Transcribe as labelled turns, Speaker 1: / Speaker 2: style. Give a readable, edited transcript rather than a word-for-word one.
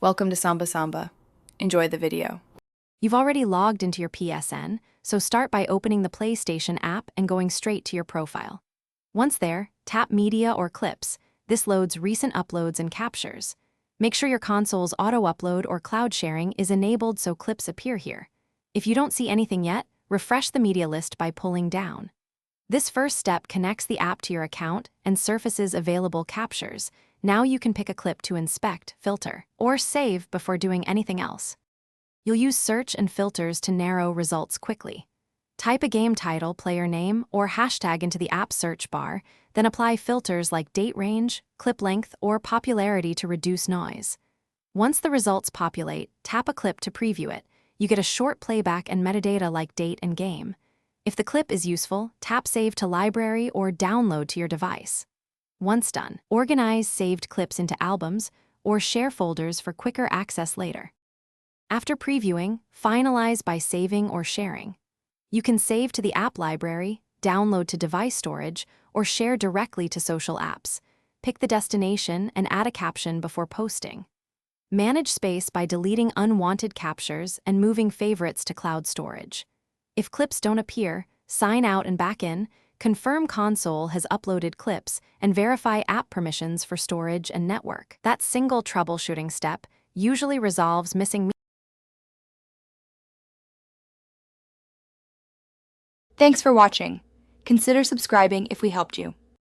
Speaker 1: Welcome to Samba Samba. Enjoy the video.
Speaker 2: You've already logged into your PSN, so start by opening the PlayStation app and going straight to your profile. Once there, tap Media or Clips. This loads recent uploads and captures. Make sure your console's auto-upload or cloud sharing is enabled so clips appear here. If you don't see anything yet, refresh the media list by pulling down. This first step connects the app to your account and surfaces available captures. Now you can pick a clip to inspect, filter, or save before doing anything else. You'll use search and filters to narrow results quickly. Type a game title, player name, or hashtag into the app search bar, then apply filters like date range, clip length, or popularity to reduce noise. Once the results populate, tap a clip to preview it. You get a short playback and metadata like date and game. If the clip is useful, tap Save to Library or Download to your device. Once done, organize saved clips into albums or share folders for quicker access later. After previewing, finalize by saving or sharing. You can save to the app library, download to device storage, or share directly to social apps. Pick the destination and add a caption before posting. Manage space by deleting unwanted captures and moving favorites to cloud storage. If clips don't appear, sign out and back in, confirm console has uploaded clips, and verify app permissions for storage and network. That single troubleshooting step usually resolves missing.
Speaker 1: Thanks for watching. Consider subscribing if we helped you.